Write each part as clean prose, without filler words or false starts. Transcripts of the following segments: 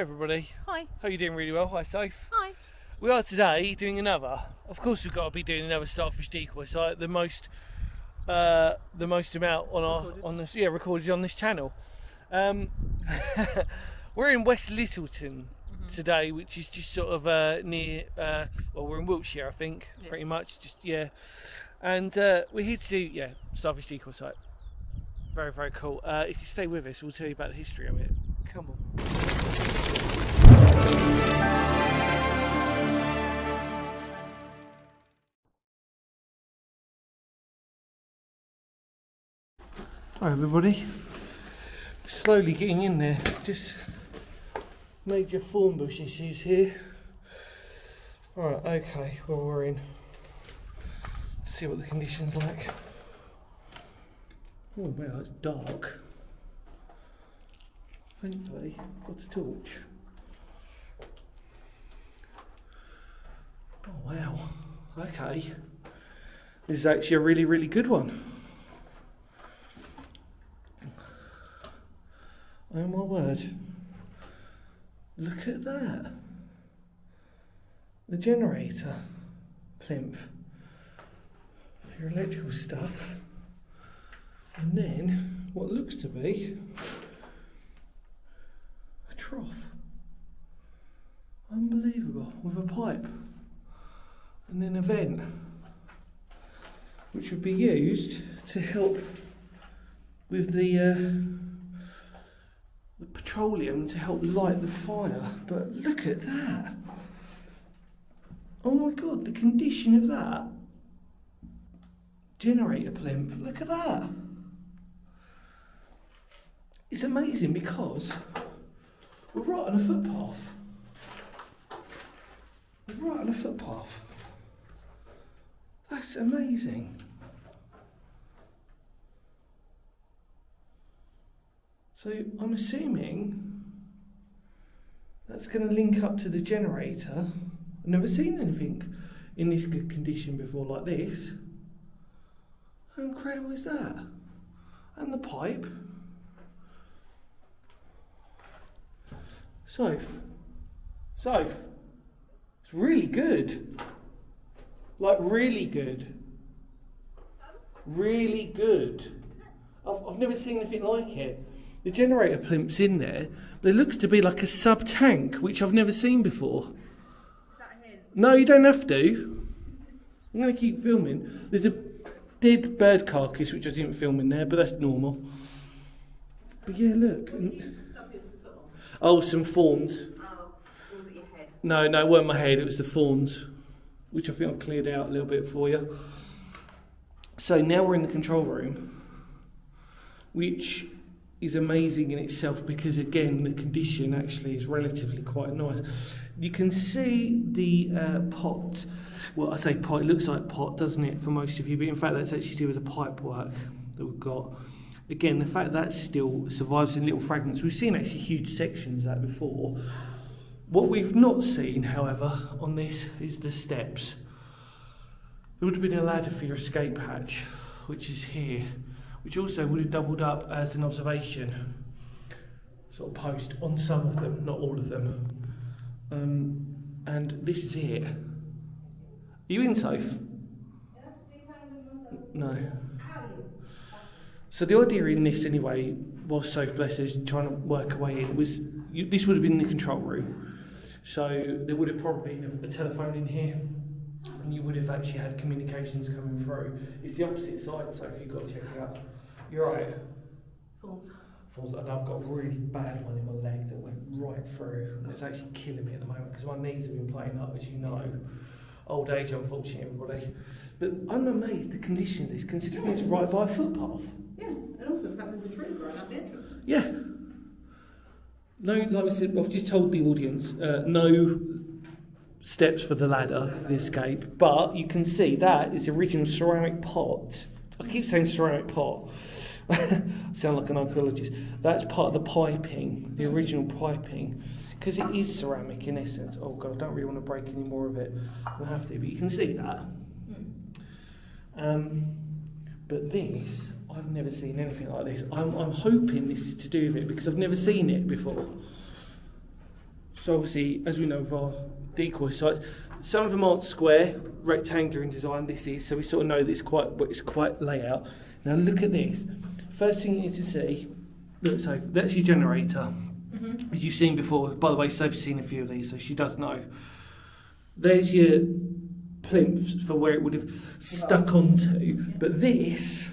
everybody. Hi. How are you doing? Really well. Hi, Safe. Hi. We are today doing another. Of course, we've got to be doing another Starfish Decoy Site. The most amount on this, recorded on this channel. We're in West Littleton today, which is just sort of near. We're in Wiltshire, I think, pretty much. And we're here to do Starfish Decoy Site. Very, very cool. If you stay with us, we'll tell you about the history of it. Come on. Hi everybody, slowly getting in there, just major thorn bush issues here. Alright, okay, well we're in. Let's see what the condition's like. Oh wow, it's dark. Thankfully, I've got a torch. Oh wow, okay. This is actually a really, really good one. Oh my word. Look at that. The generator plinth for your electrical stuff. And then what looks to be a trough. Unbelievable. With a pipe. And then a vent, which would be used to help with the petroleum to help light the fire. But look at that. Oh my god, the condition of that generator plinth, look at that. It's amazing because we're right on a footpath. We're right on a footpath. That's amazing. So I'm assuming that's going to link up to the generator. I've never seen anything in this good condition before like this. How incredible is that? And the pipe. Safe. It's really good. Like really good. Really good. I've never seen anything like it. The generator plinth's in there, but it looks to be like a sub-tank, which I've never seen before. Is that a hint? No, you don't have to. I'm going to keep filming. There's a dead bird carcass, which I didn't film in there, but that's normal. But yeah, look. Oh, some thorns. Oh, or was it your head? No, it weren't my head, it was the thorns, which I think I've cleared out a little bit for you. So now we're in the control room, which is amazing in itself because again the condition actually is relatively quite nice. You can see the pot, well I say pot, it looks like pot doesn't it for most of you, but in fact that's actually to do with the pipe work that we've got. Again, the fact that still survives in little fragments, we've seen actually huge sections of that before. What we've not seen however on this is the steps. There would have been a ladder for your escape hatch, which is here, which also would have doubled up as an observation sort of post on some of them, not all of them. And this is it. Are you in, Safe? No. So the idea in this anyway, whilst Safe bless us, trying to work her way in, was this would have been the control room. So there would have probably been a telephone in here. And you would have actually had communications coming through. It's the opposite side, so if you've got to check it out. You're right. Thorns. And I've got a really bad one in my leg that went right through. And it's actually killing me at the moment because my knees have been playing up, as you know. Old age, unfortunately, everybody. But I'm amazed the condition of this, considering it's right by a footpath. Yeah, and also the fact there's a tree growing up the entrance. Yeah. No, like I said, I've just told the audience, no steps for the ladder, the escape, but you can see that is the original ceramic pot. I keep saying ceramic pot. Sound like an archaeologist. That's part of the piping, the original piping, because it is ceramic in essence. Oh god, I don't really want to break any more of it. I'll have to, but you can see that. But this, I've never seen anything like this. I'm hoping this is to do with it because I've never seen it before. So obviously, as we know with our decoy sites, some of them aren't square, rectangular in design. This is, so we sort of know that it's quite layout. Now look at this. First thing you need to see, look, so that's your generator. Mm-hmm. As you've seen before. By the way, Sophie's seen a few of these, so she does know. There's your plinth for where it would have stuck onto. But this,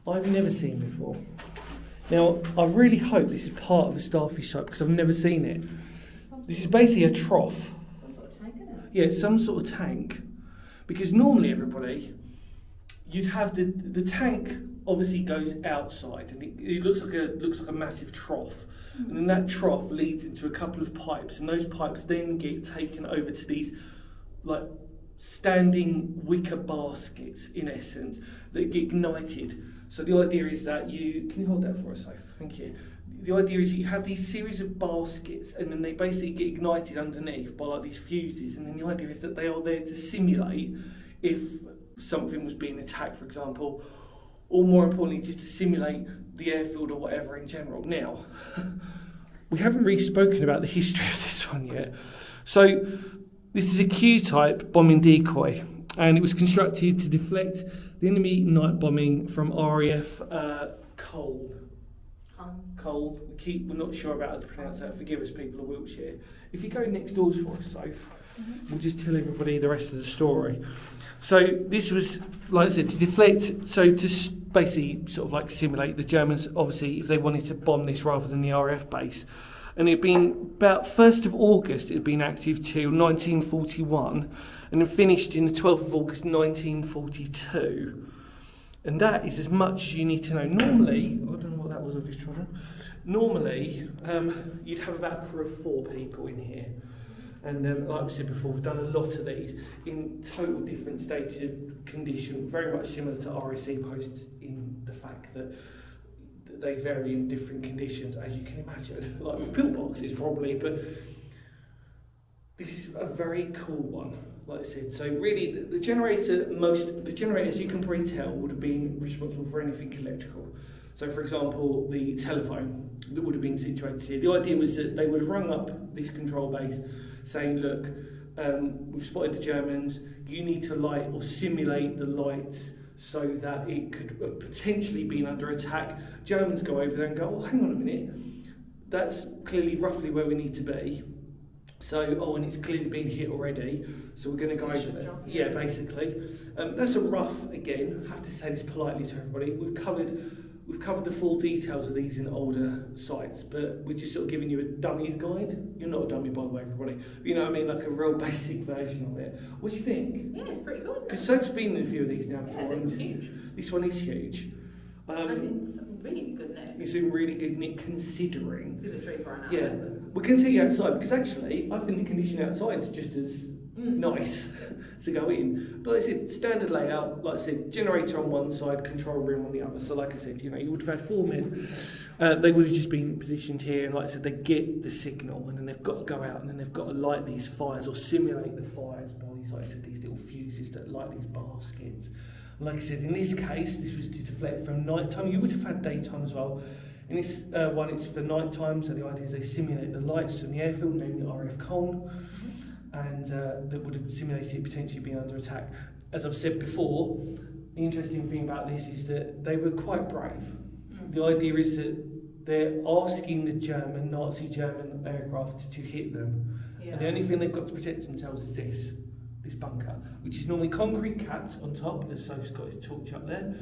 I've never seen before. Now, I really hope this is part of the Starfish site because I've never seen it. This is basically a trough. Some sort of tank, isn't it? Yeah, it's some sort of tank. Because normally, everybody, you'd have the tank obviously goes outside and it looks like a massive trough. And then that trough leads into a couple of pipes, and those pipes then get taken over to these like standing wicker baskets, in essence, that get ignited. So the idea is that can you hold that for us, Sophie? Thank you. The idea is that you have these series of baskets, and then they basically get ignited underneath by like these fuses. And then the idea is that they are there to simulate if something was being attacked, for example, or more importantly, just to simulate the airfield or whatever in general. Now, we haven't really spoken about the history of this one yet. So, this is a Q-type bombing decoy, and it was constructed to deflect the enemy night bombing from RAF Cole. Cole. We're not sure about how to pronounce that. Forgive us, people of Wiltshire. If you go next doors for us, Soph, we'll just tell everybody the rest of the story. So this was, like I said, to deflect, so to basically sort of like simulate the Germans, obviously, if they wanted to bomb this rather than the RAF base. And it had been about 1st of August, it had been active till 1941, and it finished in the 12th of August 1942. And that is as much as you need to know. Normally, I don't know what that was, I've just trodden. Normally, you'd have about a crew of 4 people in here. And like we said before, we've done a lot of these in total different stages of condition, very much similar to RSC posts in the fact that they vary in different conditions, as you can imagine, like with pillboxes probably, but this is a very cool one, like I said. So really, the generator, as you can probably tell, would have been responsible for anything electrical. So for example, the telephone that would have been situated here. The idea was that they would have rung up this control base saying, look, we've spotted the Germans, you need to light or simulate the lights so that it could have potentially been under attack. Germans go over there and go, oh, hang on a minute, that's clearly roughly where we need to be. So, and it's clearly been hit already, so we're going to go over there. Yeah, basically. That's a rough, again, I have to say this politely to everybody, we've covered the full details of these in older sites, but we're just sort of giving you a dummy's guide. You're not a dummy, by the way, everybody. But you know what I mean, like a real basic version of it. What do you think? Yeah, it's pretty good. Because Soph's been in a few of these now before. Yeah, this one's huge. This one is huge. And it's really good nick. It's in really good nick considering. See the tree burn out. Yeah, we can take you outside because actually I think the condition outside is just as nice to go in. But like I said, standard layout, like I said, generator on one side, control room on the other. So like I said, you would have had 4 men. They would have just been positioned here, and like I said, they get the signal, and then they've got to go out, and then they've got to light these fires or simulate the fires by these, like I said, these little fuses that light these baskets. Like I said, in this case, this was to deflect from night time. You would have had daytime as well. In this one, it's for night time, so the idea is they simulate the lights from the airfield, namely the RAF Cone, and that would have simulated it potentially being under attack. As I've said before, the interesting thing about this is that they were quite brave. The idea is that they're asking the Nazi German aircraft to hit them. Yeah. And the only thing they've got to protect themselves is this bunker, which is normally concrete capped on top, as Soph's got his torch up there,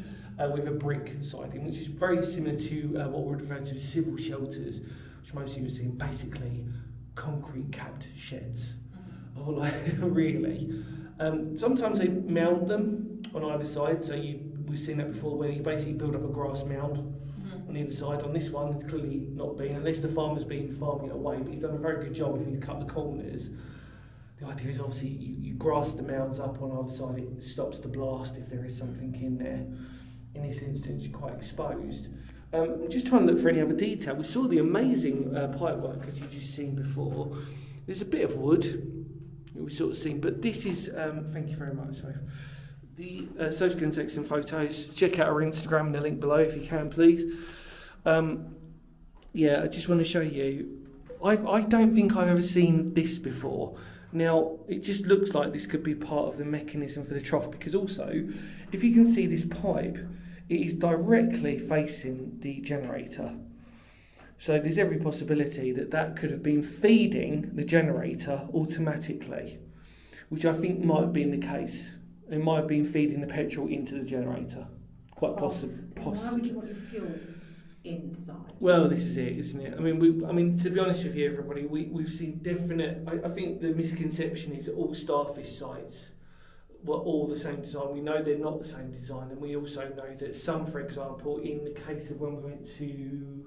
with a brick siding, which is very similar to what we refer to as civil shelters, which most of you have seen, basically concrete capped sheds. Oh, like, really? Sometimes they mound them on either side, so we've seen that before, where you basically build up a grass mound on the other side. On this one, it's clearly not been, unless the farmer's been farming it away, but he's done a very good job if he's cut the corners. The idea is obviously you grass the mounds up on either side, it stops the blast if there is something in there. In this instance, you're quite exposed. I'm just trying to look for any other detail. We saw the amazing pipework, as you've just seen before. There's a bit of wood we've sort of seen, but this is, thank you very much, Soph. Soph's going to take some photos. Check out our Instagram in the link below if you can, please. I just want to show you I don't think I've ever seen this before. Now, it just looks like this could be part of the mechanism for the trough, because also, if you can see this pipe, it is directly facing the generator. So there's every possibility that that could have been feeding the generator automatically, which I think might have been the case. It might have been feeding the petrol into the generator. Quite possible. Why would you want your fuel inside? Well, this is it, isn't it? I mean, to be honest with you, everybody, we've seen definite. I think the misconception is that all Starfish sites were all the same design. We know they're not the same design, and we also know that some, for example, in the case of when we went to,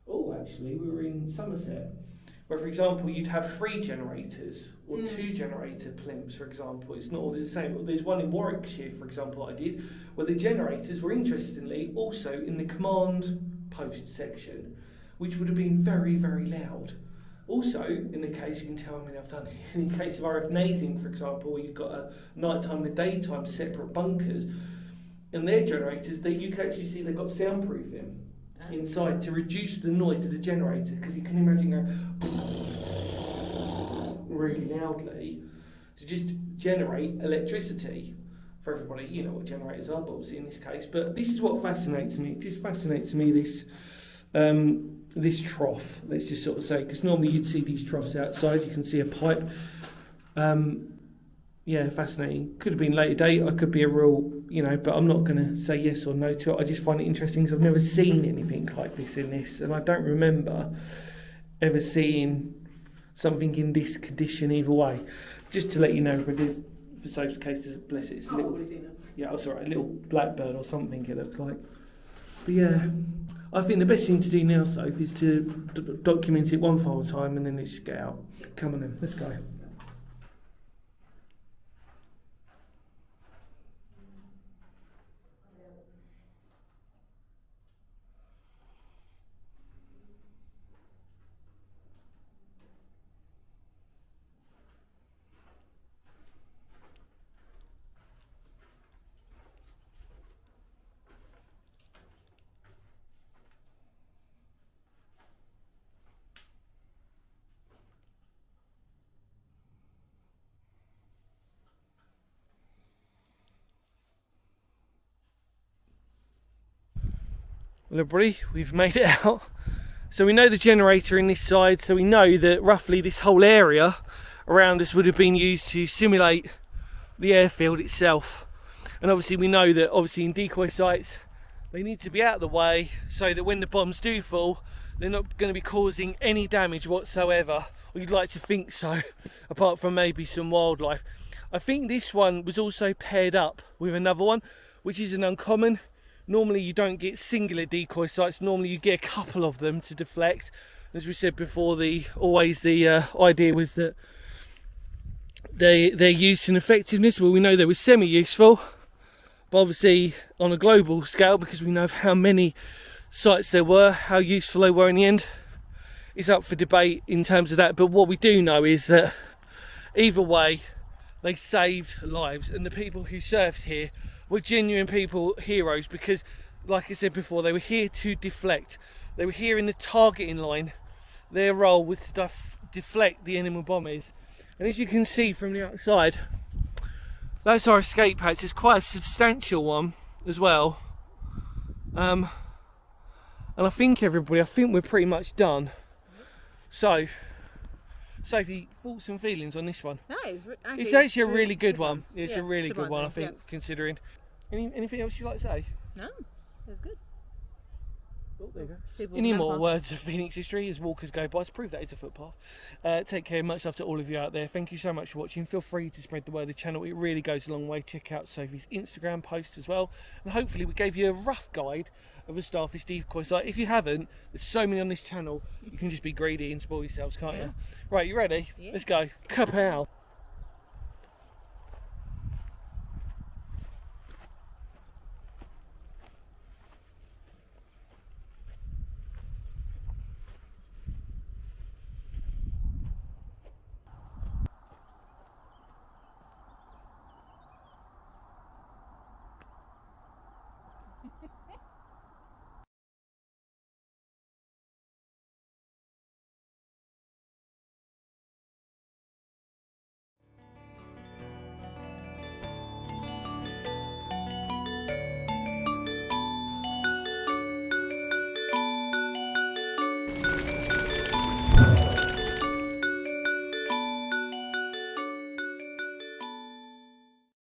we were in Somerset, where, for example, you'd have 3 generators or 2 generator plimps, for example. It's not all the same. There's one in Warwickshire, for example, I did, where the generators were interestingly also in the command post section, which would have been very, very loud. Also, in the case, you can tell how many I've done, in the case of RF nasing, for example, where you've got a nighttime and a daytime separate bunkers, and their generators, you can actually see they've got soundproofing inside to reduce the noise of the generator, because you can imagine going really loudly to just generate electricity for everybody. You know what generators are, but obviously in this case. But this is what fascinates me. It just fascinates me, this trough, let's just sort of say, because normally you'd see these troughs outside. You can see a pipe. Yeah, fascinating. Could have been later date. I could be a real, but I'm not going to say yes or no to it. I just find it interesting because I've never seen anything like this in this, and I don't remember ever seeing something in this condition either way. Just to let you know, but for Soph's case, bless it, it's a little, a little blackbird or something it looks like. But yeah, I think the best thing to do now, Soph, is to document it one final time and then let's get out. Come on then, let's go. Well, everybody, we've made it out. So we know the generator in this side, so we know that roughly this whole area around us would have been used to simulate the airfield itself. And obviously we know that in decoy sites, they need to be out of the way so that when the bombs do fall, they're not going to be causing any damage whatsoever, or you'd like to think so, apart from maybe some wildlife. I think this one was also paired up with another one, which isn't uncommon. Normally you don't get singular decoy sites, normally you get a couple of them to deflect. As we said before, the idea was that their use and effectiveness, well, we know they were semi-useful, but obviously on a global scale, because we know of how many sites there were, how useful they were in the end, is up for debate in terms of that. But what we do know is that either way, they saved lives, and the people who served here were genuine people, heroes, because like I said before, they were here to deflect. They were here in the targeting line. Their role was to deflect the enemy bombers. And as you can see from the outside, that's our escape hatch. It's quite a substantial one as well. And I think we're pretty much done. So, Sophie, thoughts and feelings on this one? No, it's actually a really good one. It's yeah, a really good one, I think, considering. Anything else you'd like to say? No, that's good. Oh, there you go. Any more words of Phoenix history as walkers go by to prove that it's a footpath? Take care, much love to all of you out there. Thank you so much for watching. Feel free to spread the word of the channel. It really goes a long way. Check out Sophie's Instagram post as well. And hopefully we gave you a rough guide of a Starfish Decoy site. If you haven't, there's so many on this channel, you can just be greedy and spoil yourselves, can't you? Right, you ready? Yeah. Let's go. Kapow.